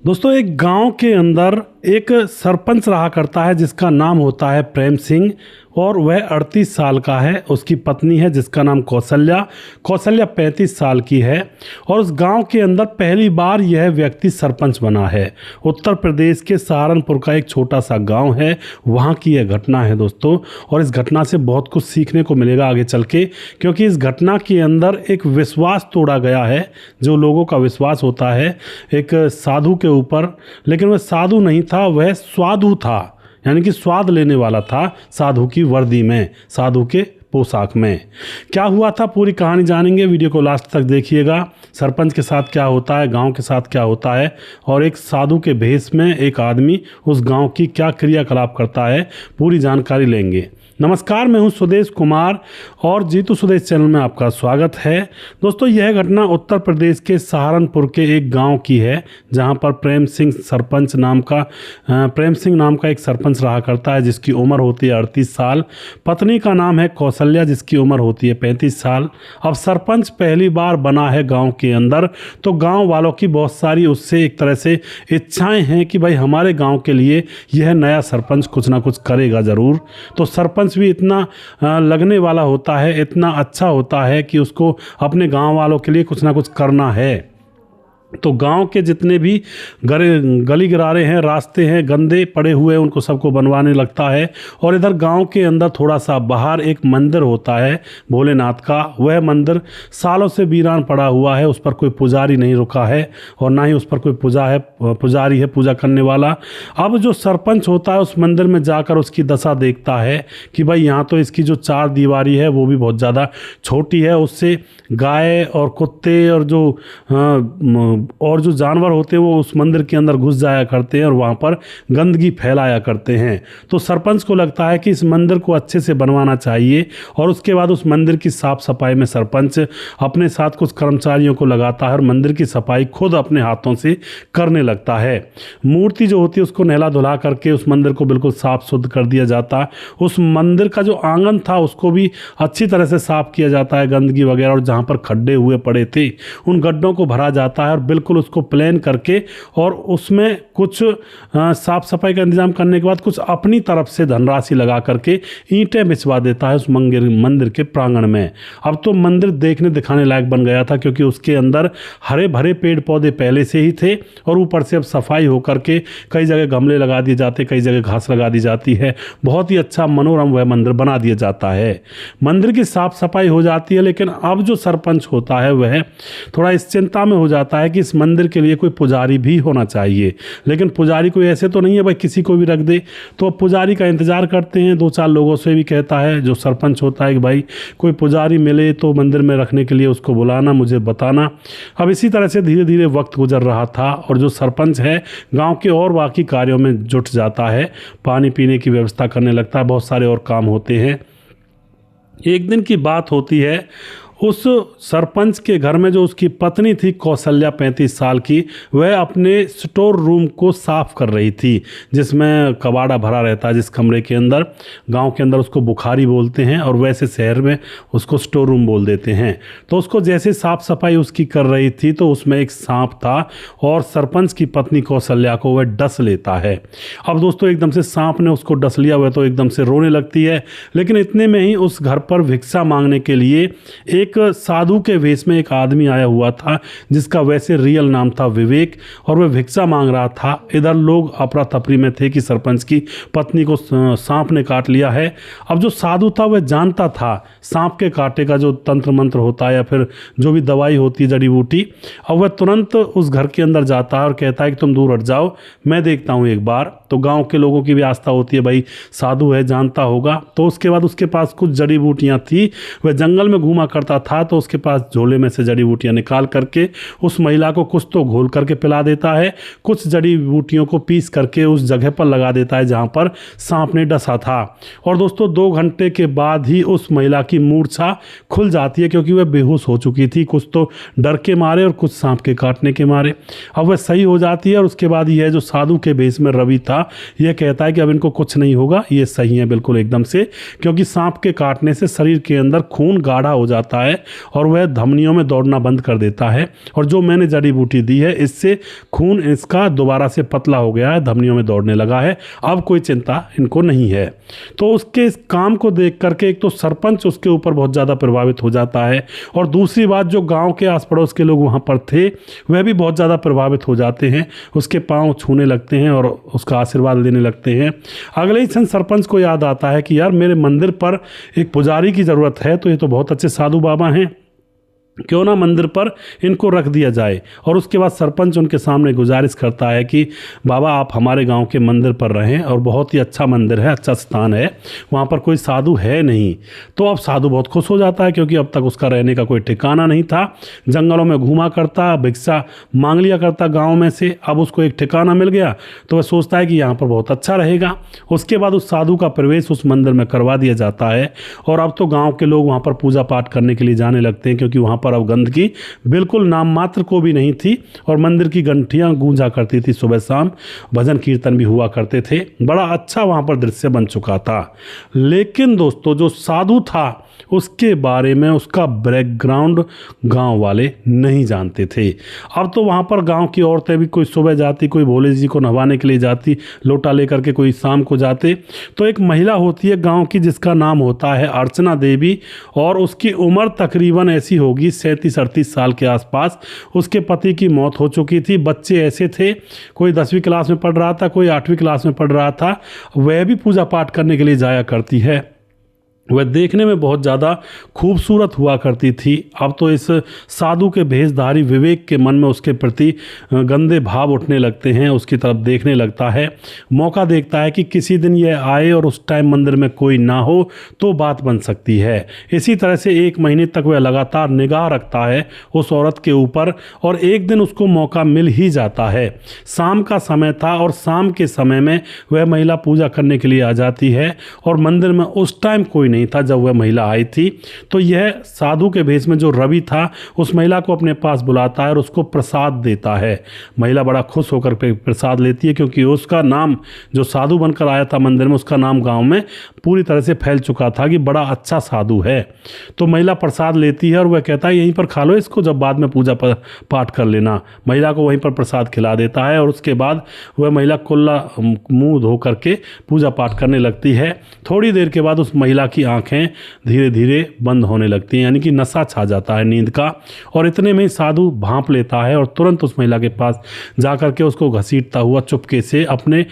दोस्तों एक गांव के अंदर एक सरपंच रहा करता है जिसका नाम होता है प्रेम सिंह और वह 38 साल का है। उसकी पत्नी है जिसका नाम कौशल्या। कौशल्या 35 साल की है और उस गांव के अंदर पहली बार यह व्यक्ति सरपंच बना है। उत्तर प्रदेश के सहारनपुर का एक छोटा सा गांव है, वहां की यह घटना है दोस्तों। और इस घटना से बहुत कुछ सीखने को मिलेगा आगे चल के, क्योंकि इस घटना के अंदर एक विश्वास तोड़ा गया है। जो लोगों का विश्वास होता है एक साधु के ऊपर, लेकिन वह साधु नहीं था, वह स्वादु था, यानी कि स्वाद लेने वाला था साधु की वर्दी में, साधु के पोशाक में। क्या हुआ था पूरी कहानी जानेंगे, वीडियो को लास्ट तक देखिएगा। सरपंच के साथ क्या होता है, गांव के साथ क्या होता है और एक साधु के भेष में एक आदमी उस गांव की क्या क्रियाकलाप करता है, पूरी जानकारी लेंगे। नमस्कार, मैं हूं सुदेश कुमार और जीतू सुदेश चैनल में आपका स्वागत है। दोस्तों यह घटना उत्तर प्रदेश के सहारनपुर के एक गांव की है, जहां पर प्रेम सिंह नाम का एक सरपंच रहा करता है, जिसकी उम्र होती है 38 साल। पत्नी का नाम है कौशल्या, जिसकी उम्र होती है 35 साल। अब सरपंच पहली बार बना है गाँव के अंदर, तो गाँव वालों की बहुत सारी उससे एक तरह से इच्छाएँ हैं कि भाई हमारे गाँव के लिए यह नया सरपंच कुछ ना कुछ करेगा ज़रूर। तो सरपंच भी इतना लगने वाला होता है, इतना अच्छा होता है कि उसको अपने गांव वालों के लिए कुछ ना कुछ करना है। तो गांव के जितने भी गली गरारे हैं, रास्ते हैं, गंदे पड़े हुए हैं, उनको सबको बनवाने लगता है। और इधर गांव के अंदर थोड़ा सा बाहर एक मंदिर होता है भोलेनाथ का। वह मंदिर सालों से वीरान पड़ा हुआ है, उस पर कोई पुजारी नहीं रुका है और ना ही उस पर कोई पुजारी है पूजा करने वाला। अब जो सरपंच होता है उस मंदिर में जाकर उसकी दशा देखता है कि भाई यहाँ तो इसकी जो चार दीवारी है वो भी बहुत ज़्यादा छोटी है, उससे गाय और कुत्ते और जो जानवर होते हैं वो उस मंदिर के अंदर घुस जाया करते हैं और वहाँ पर गंदगी फैलाया करते हैं। तो सरपंच को लगता है कि इस मंदिर को अच्छे से बनवाना चाहिए और उसके बाद उस मंदिर की साफ सफाई में सरपंच अपने साथ कुछ कर्मचारियों को लगाता है और मंदिर की सफाई खुद अपने हाथों से करने लगता है। मूर्ति जो होती है उसको नहला धुला करके उस मंदिर को बिल्कुल साफ शुद्ध कर दिया जाता। उस मंदिर का जो आंगन था उसको भी अच्छी तरह से साफ किया जाता है, गंदगी वगैरह, और जहाँ पर खड्डे हुए पड़े थे उन गड्ढों को भरा जाता है और बिल्कुल उसको प्लान करके और उसमें कुछ साफ सफाई का इंतजाम करने के बाद कुछ अपनी तरफ से धनराशि लगा करके ईंटें बिछवा देता है उस मंदिर के प्रांगण में। अब तो मंदिर देखने दिखाने लायक बन गया था, क्योंकि उसके अंदर हरे भरे पेड़ पौधे पहले से ही थे और ऊपर से अब सफाई होकर के कई जगह गमले लगा दिए जाते, कई जगह घास लगा दी जाती है। बहुत ही अच्छा मनोरम वह मंदिर बना दिया जाता है। मंदिर की साफ सफाई हो जाती है, लेकिन अब जो सरपंच होता है वह थोड़ा इस चिंता में हो जाता है कि इस मंदिर के लिए कोई पुजारी भी होना चाहिए। लेकिन पुजारी कोई ऐसे तो नहीं है भाई किसी को भी रख दे, तो अब पुजारी का इंतजार करते हैं। दो चार लोगों से भी कहता है जो सरपंच होता है कि भाई कोई पुजारी मिले तो मंदिर में रखने के लिए उसको बुलाना, मुझे बताना। अब इसी तरह से धीरे धीरे वक्त गुजर रहा था और जो सरपंच है गाँव के और बाकी कार्यों में जुट जाता है, पानी पीने की व्यवस्था करने लगता है, बहुत सारे और काम होते हैं। एक दिन की बात होती है, उस सरपंच के घर में जो उसकी पत्नी थी कौशल्या 35 साल की, वह अपने स्टोर रूम को साफ कर रही थी, जिसमें कबाड़ा भरा रहता है, जिस कमरे के अंदर, गांव के अंदर उसको बुखारी बोलते हैं और वैसे शहर में उसको स्टोर रूम बोल देते हैं। तो उसको जैसे साफ सफाई उसकी कर रही थी तो उसमें एक सांप था और सरपंच की पत्नी कौशल्या को वह डस लेता है। अब दोस्तों एकदम से सांप ने उसको डस लिया, वह तो एकदम से रोने लगती है। लेकिन इतने में ही उस घर पर भिक्षा मांगने के लिए एक साधु के वेश में एक आदमी आया हुआ था, जिसका वैसे रियल नाम था विवेक, और वह भिक्षा मांग रहा था। इधर लोग अफरा तफरी में थे कि सरपंच की पत्नी को सांप ने काट लिया है। अब जो साधु था वह जानता था सांप के काटे का जो तंत्र मंत्र होता है या फिर जो भी दवाई होती है, जड़ी बूटी। अब वह तुरंत उस घर के अंदर जाता है और कहता है कि तुम दूर हट जाओ, मैं देखता हूँ एक बार। तो गांव के लोगों की भी आस्था होती है, भाई साधु है, जानता होगा। तो उसके बाद उसके पास कुछ जड़ी बूटियाँ थी, वह जंगल में घूमा करता था, तो उसके पास झोले में से जड़ी बूटियां निकाल करके उस महिला को कुछ तो घोल करके पिला देता है, कुछ जड़ी बूटियों को पीस करके उस जगह पर लगा देता है जहां पर सांप ने डसा था। और दोस्तों 2 घंटे के बाद ही उस महिला की मूर्छा खुल जाती है, क्योंकि वह बेहोश हो चुकी थी, कुछ तो डर के मारे और कुछ सांप के काटने के मारे। अब वह सही हो जाती है और उसके बाद यह जो साधु के भेष में रवि था यह कहता है कि अब इनको कुछ नहीं होगा, ये सही है बिल्कुल एकदम से, क्योंकि सांप के काटने से शरीर के अंदर खून गाढ़ा हो जाता है है और वह धमनियों में दौड़ना बंद कर देता है। और जो मैंने जड़ी बूटी दी है इससे खून इसका दोबारा से पतला हो गया है, धमनियों में दौड़ने लगा है, अब कोई चिंता इनको नहीं है। तो उसके इस काम को देख करके एक तो सरपंच उसके ऊपर बहुत ज़्यादा प्रभावित हो जाता है, और दूसरी बात जो गांव के आस पड़ोस के लोग वहाँ पर थे वह भी बहुत ज़्यादा प्रभावित हो जाते हैं, उसके पांव छूने लगते हैं और उसका आशीर्वाद लेने लगते हैं। अगले ही क्षण सरपंच को याद आता है कि यार मेरे मंदिर पर एक पुजारी की ज़रूरत है, तो ये तो बहुत अच्छे साधु बाबा हैं, क्यों ना मंदिर पर इनको रख दिया जाए। और उसके बाद सरपंच उनके सामने गुजारिश करता है कि बाबा आप हमारे गांव के मंदिर पर रहें, और बहुत ही अच्छा मंदिर है, अच्छा स्थान है, वहाँ पर कोई साधु है नहीं। तो अब साधु बहुत खुश हो जाता है, क्योंकि अब तक उसका रहने का कोई ठिकाना नहीं था, जंगलों में घूमा करता, भिक्षा मांग लिया करता गाँव में से, अब उसको एक ठिकाना मिल गया तो वह सोचता है कि यहाँ पर बहुत अच्छा रहेगा। उसके बाद उस साधु का प्रवेश उस मंदिर में करवा दिया जाता है, और अब तो गाँव के लोग वहाँ पर पूजा पाठ करने के लिए जाने लगते हैं, क्योंकि वहाँ पर अब गंदगी बिल्कुल नाम मात्र को भी नहीं थी, और मंदिर की घंटियां गूंजा करती थी, सुबह शाम भजन कीर्तन भी हुआ करते थे, बड़ा अच्छा वहां पर दृश्य बन चुका था। लेकिन दोस्तों जो साधु था उसके बारे में उसका बैकग्राउंड गांव वाले नहीं जानते थे। अब तो वहाँ पर गांव की औरतें भी कोई सुबह जाती, कोई भोले जी को नहवाने के लिए जाती, लोटा लेकर के कोई शाम को जाते। तो एक महिला होती है गांव की जिसका नाम होता है अर्चना देवी, और उसकी उम्र तकरीबन ऐसी होगी 37-38 साल के आसपास। उसके पति की मौत हो चुकी थी, बच्चे ऐसे थे, कोई 10वीं क्लास में पढ़ रहा था, कोई 8वीं क्लास में पढ़ रहा था। वह भी पूजा पाठ करने के लिए जाया करती है, वह देखने में बहुत ज़्यादा खूबसूरत हुआ करती थी। अब तो इस साधु के भेषधारी विवेक के मन में उसके प्रति गंदे भाव उठने लगते हैं, उसकी तरफ देखने लगता है। मौका देखता है कि किसी दिन यह आए और उस टाइम मंदिर में कोई ना हो तो बात बन सकती है। इसी तरह से 1 महीने तक वह लगातार निगाह रखता है उस औरत के ऊपर, और एक दिन उसको मौका मिल ही जाता है। शाम का समय था, और शाम के समय में वह महिला पूजा करने के लिए आ जाती है, और मंदिर में उस टाइम कोई नहीं था जब वह महिला आई थी। तो यह साधु के भेष में जो रवि था उस महिला को अपने पास बुलाता है और उसको प्रसाद देता है। महिला बड़ा खुश होकर प्रसाद लेती है, क्योंकि उसका नाम जो साधु बनकर आया था मंदिर में, उसका नाम गांव में पूरी तरह से फैल चुका था कि बड़ा अच्छा साधु है। तो महिला प्रसाद लेती है और वह कहता है यहीं पर खा लो इसको, जब बाद में पूजा पाठ कर लेना। महिला को वहीं पर प्रसाद खिला देता है, और उसके बाद वह महिला कुल्ला मुंह धो करके पूजा पाठ करने लगती है। थोड़ी देर के बाद उस महिला की आंखें धीरे धीरे बंद होने लगती हैं, यानी कि नशा छा जाता है नींद का। और इतने में साधु भांप लेता है और तुरंत उस महिला के पास जाकर के उसको घसीटता हुआ चुपके से अपने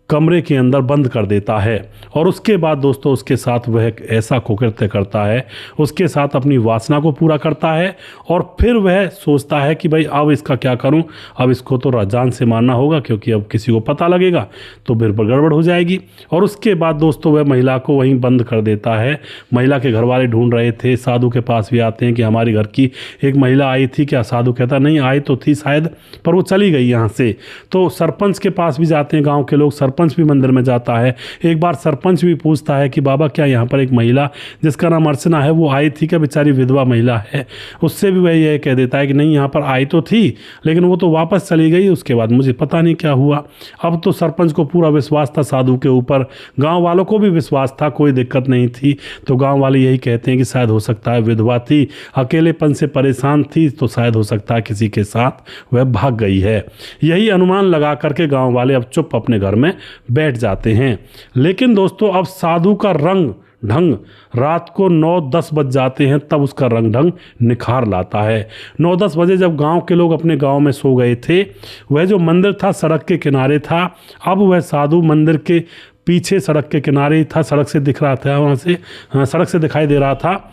कमरे के अंदर बंद कर देता है। और उसके बाद दोस्तों उसके साथ वह एक ऐसा कुकृत्य करता है, उसके साथ अपनी वासना को पूरा करता है, और फिर वह सोचता है कि भाई अब इसका क्या करूं, अब इसको तो जान से मारना होगा, क्योंकि अब किसी को पता लगेगा तो फिर गड़बड़ हो जाएगी। और उसके बाद दोस्तों वह महिला को वहीं बंद कर देता है। महिला के घर वाले ढूंढ रहे थे, साधु के पास भी आते हैं कि हमारे घर की एक महिला आई थी क्या? साधु कहता नहीं आई तो थी शायद, पर वो चली गई यहाँ से। तो सरपंच के पास भी जाते हैं गाँव के लोग, सरपंच भी मंदिर में जाता है। एक बार सरपंच भी पूछता है कि बाबा क्या यहाँ पर एक महिला जिसका नाम अर्चना है वो आई थी क्या? बेचारी विधवा महिला है। उससे भी वह यह कह देता है कि नहीं यहाँ पर आई तो थी, लेकिन वो तो वापस चली गई, उसके बाद मुझे पता नहीं क्या हुआ। अब तो सरपंच को पूरा विश्वास था साधु के ऊपर, गाँव वालों को भी विश्वास था, कोई दिक्कत नहीं थी। तो गाँव वाले यही कहते हैं कि शायद हो सकता है विधवा थी, अकेलेपन से परेशान थी, तो शायद हो सकता है किसी के साथ वह भाग गई है। यही अनुमान लगा करके गाँव वाले अब चुप अपने घर में बैठ जाते हैं। लेकिन दोस्तों अब साधु का रंग ढंग रात को 9-10 बज जाते हैं, तब उसका रंग ढंग निखार लाता है। 9-10 बजे जब गांव के लोग अपने गांव में सो गए थे, वह जो मंदिर था सड़क के किनारे था। अब वह साधु मंदिर के पीछे सड़क के किनारे ही था, सड़क से दिख रहा था, वहाँ से सड़क से दिखाई दे रहा था।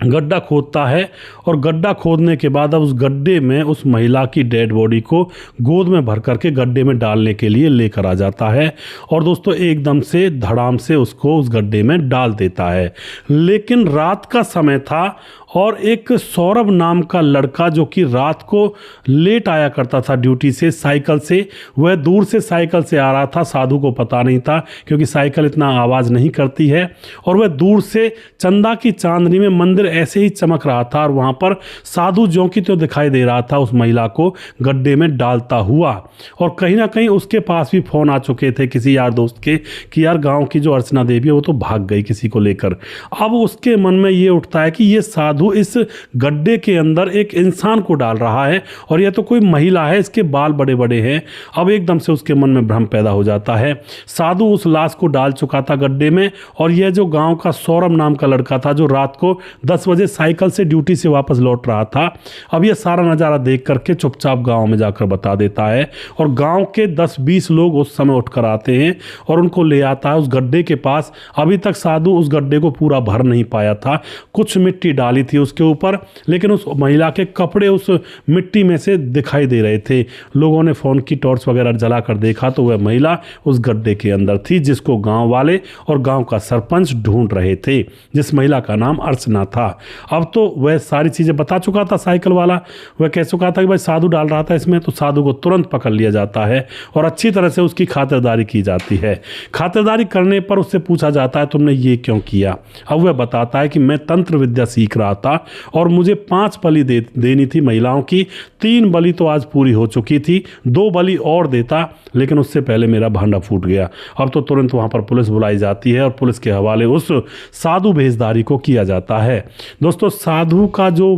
गड्ढा खोदता है, और गड्ढा खोदने के बाद अब उस गड्ढे में उस महिला की डेड बॉडी को गोद में भर करके गड्ढे में डालने के लिए लेकर आ जाता है। और दोस्तों एकदम से धड़ाम से उसको उस गड्ढे में डाल देता है। लेकिन रात का समय था, और एक सौरभ नाम का लड़का जो कि रात को लेट आया करता था ड्यूटी से साइकिल से, वह दूर से साइकिल से आ रहा था। साधु को पता नहीं था, क्योंकि साइकिल इतना आवाज़ नहीं करती है। और वह दूर से चंदा की चांदनी में मंदिर ऐसे ही चमक रहा था, और वहाँ पर साधु ज्यों की त्यों दिखाई दे रहा था उस महिला को गड्ढे में डालता हुआ। और कहीं ना कहीं उसके पास भी फ़ोन आ चुके थे किसी यार दोस्त के कि यार गाँव की जो अर्चना देवी है वो तो भाग गई किसी को लेकर। अब उसके मन में ये उठता है कि ये साधु साधु इस गड्ढे के अंदर एक इंसान को डाल रहा है और यह तो कोई महिला है, इसके बाल बड़े बड़े हैं। अब एकदम से उसके मन में भ्रम पैदा हो जाता है। साधु उस लाश को डाल चुका था गड्ढे में और यह जो गांव का सौरभ नाम का लड़का था जो रात को 10 बजे साइकिल से ड्यूटी से वापस लौट रहा था, अब यह सारा नज़ारा देख करके चुपचाप गांव में जाकर बता देता है और गांव के 10-20 लोग उस समय उठकर आते हैं और उनको ले आता है उस गड्ढे के पास। अभी तक साधु उस गड्ढे को पूरा भर नहीं पाया था, कुछ मिट्टी डाली थी उसके ऊपर, लेकिन उस महिला के कपड़े उस मिट्टी में से दिखाई दे रहे थे। लोगों ने फ़ोन की टॉर्च वगैरह जलाकर देखा तो वह महिला उस गड्ढे के अंदर थी, जिसको गांव वाले और गांव का सरपंच ढूंढ रहे थे, जिस महिला का नाम अर्चना था। अब तो वह सारी चीज़ें बता चुका था साइकिल वाला, वह कह चुका था कि भाई साधु डाल रहा था इसमें, तो साधु को तुरंत पकड़ लिया जाता है और अच्छी तरह से उसकी खातिरदारी की जाती है। खातिरदारी करने पर उससे पूछा जाता है तुमने ये क्यों किया। अब वह बताता है कि मैं तंत्र विद्या सीख रहा था और मुझे 5 बलि देनी थी महिलाओं की, 3 बलि तो आज पूरी हो चुकी थी, 2 बलि और देता, लेकिन उससे पहले मेरा भांडा फूट गया। अब तो तुरंत वहाँ पर पुलिस बुलाई जाती है और पुलिस के हवाले उस साधु भेषधारी को किया जाता है। दोस्तों, साधु का जो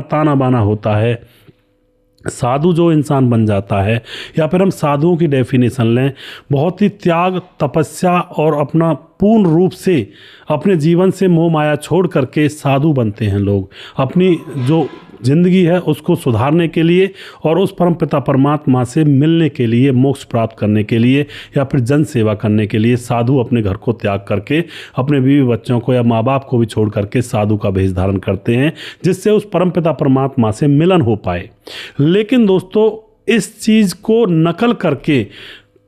ताना बाना होता है, साधु जो इंसान बन जाता है, या फिर हम साधुओं की डेफिनेशन लें, बहुत ही त्याग, तपस्या और अपना पूर्ण रूप से अपने जीवन से मोह माया छोड़ करके साधु बनते हैं लोग। अपनी जो जिंदगी है उसको सुधारने के लिए और उस परमपिता परमात्मा से मिलने के लिए, मोक्ष प्राप्त करने के लिए या फिर जन सेवा करने के लिए साधु अपने घर को त्याग करके अपने बीवी बच्चों को या माँ बाप को भी छोड़ करके साधु का भेष धारण करते हैं, जिससे उस परमपिता परमात्मा से मिलन हो पाए। लेकिन दोस्तों, इस चीज़ को नकल करके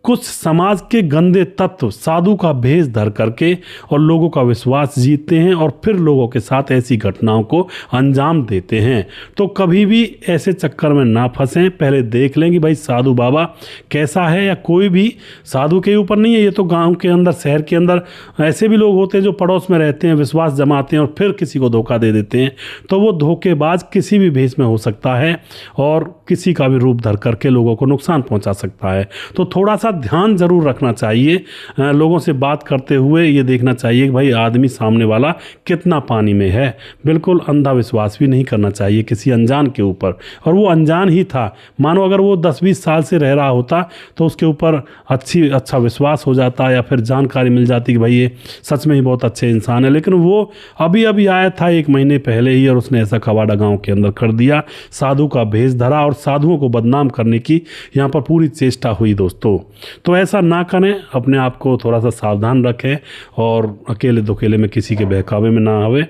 कुछ समाज के गंदे तत्व साधु का भेष धर करके और लोगों का विश्वास जीतते हैं और फिर लोगों के साथ ऐसी घटनाओं को अंजाम देते हैं। तो कभी भी ऐसे चक्कर में ना फंसें, पहले देख लें कि भाई साधु बाबा कैसा है, या कोई भी साधु के ऊपर नहीं है, ये तो गांव के अंदर, शहर के अंदर ऐसे भी लोग होते हैं जो पड़ोस में रहते हैं, विश्वास जमाते हैं और फिर किसी को धोखा दे देते हैं। तो वो धोखेबाज किसी भी भेष में हो सकता है और किसी का भी रूप धर करके लोगों को नुकसान पहुँचा सकता है। तो थोड़ा सा ध्यान जरूर रखना चाहिए। लोगों से बात करते हुए ये देखना चाहिए कि भाई आदमी सामने वाला कितना पानी में है। बिल्कुल अंधा विश्वास भी नहीं करना चाहिए किसी अनजान के ऊपर, और वो अनजान ही था। मानो अगर वो 10-20 साल से रह रहा होता तो उसके ऊपर अच्छा विश्वास हो जाता या फिर जानकारी मिल जाती कि भाई ये सच में ही बहुत अच्छे इंसान है। लेकिन वो अभी अभी आया था 1 महीने पहले ही और उसने ऐसा कवाड़ा गाँव के अंदर कर दिया, साधु का भेष धरा और साधुओं को बदनाम करने की यहाँ पर पूरी चेष्टा हुई। दोस्तों, तो ऐसा ना करें, अपने आप को थोड़ा सा सावधान रखें और अकेले दुकेले में किसी के बहकावे में ना आवे।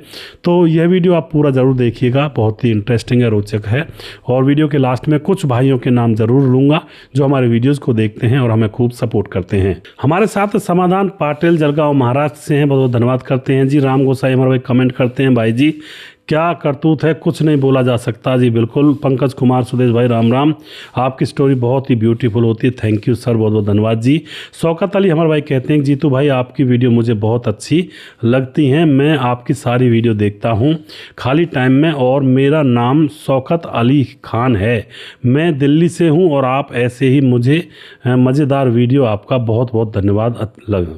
तो यह वीडियो आप पूरा ज़रूर देखिएगा, बहुत ही इंटरेस्टिंग है, रोचक है। और वीडियो के लास्ट में कुछ भाइयों के नाम ज़रूर लूँगा जो हमारे वीडियोज़ को देखते हैं और हमें खूब सपोर्ट करते हैं। हमारे साथ समाधान पाटिल जलगांव महाराष्ट्र से हैं, बहुत बहुत धन्यवाद करते हैं जी। राम गोसाई हमारे भाई कमेंट करते हैं, भाई जी क्या करतूत है, कुछ नहीं बोला जा सकता जी। बिल्कुल। पंकज कुमार सुदेश भाई राम राम, आपकी स्टोरी बहुत ही ब्यूटीफुल होती है, थैंक यू सर, बहुत बहुत धन्यवाद जी। शौकत अली हमारे भाई कहते हैं जीतू भाई आपकी वीडियो मुझे बहुत अच्छी लगती हैं, मैं आपकी सारी वीडियो देखता हूं खाली टाइम में, और मेरा नाम शौकत अली खान है, मैं दिल्ली से हूं और आप ऐसे ही मुझे मज़ेदार वीडियो, आपका बहुत बहुत धन्यवाद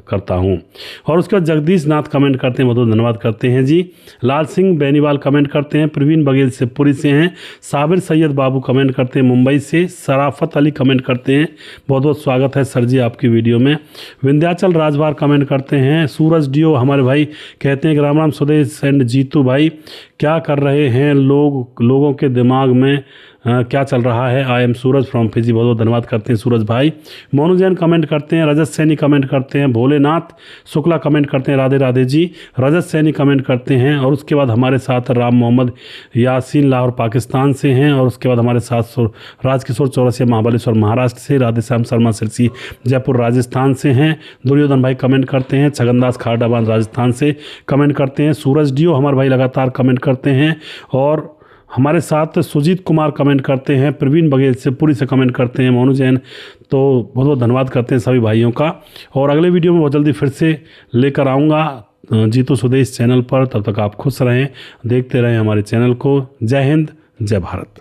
करता हूँ। और उसके बाद जगदीश नाथ कमेंट करते हैं, बहुत बहुत धन्यवाद करते हैं जी। लाल सिंह बेनीवाल कमेंट करते हैं, प्रवीण बघेल से पुरी से हैं, साबिर सैयद बाबू कमेंट करते हैं मुंबई से, सराफत अली कमेंट करते हैं, बहुत बहुत स्वागत है सर जी आपकी वीडियो में। विंध्याचल राजभार कमेंट करते हैं, सूरज डियो हमारे भाई कहते हैं कि राम राम सुदेश एंड जीतू भाई क्या कर रहे हैं लोगों के दिमाग में क्या चल रहा है। I am Suraj from Fiji, बहुत बहुत धन्यवाद करते हैं सूरज भाई। मोनू जैन कमेंट करते हैं, रजत सैनी कमेंट करते हैं, भोलेनाथ शुक्ला कमेंट करते हैं, राधे राधे जी। रजत सैनी कमेंट करते हैं, और उसके बाद हमारे साथ राम मोहम्मद यासीन लाहौर पाकिस्तान से हैं, और उसके बाद हमारे साथ राजकिशोर चौरसिया महाबलेश्वर महाराष्ट्र से, राधे श्याम शर्मा सिरसी जयपुर राजस्थान से हैं। दुर्योधन भाई कमेंट करते हैं, छगनदास खारडाबाद राजस्थान से कमेंट करते हैं, सूरज डियो हमारे भाई लगातार कमेंट करते हैं, और हमारे साथ सुजीत कुमार कमेंट करते हैं, प्रवीण बघेल से पुरी से कमेंट करते हैं, मोनू जैन। तो बहुत बहुत धन्यवाद करते हैं सभी भाइयों का। और अगले वीडियो में बहुत जल्दी फिर से लेकर आऊँगा जीतू सुदेश चैनल पर। तब तक आप खुश रहें, देखते रहें हमारे चैनल को। जय हिंद, जय भारत।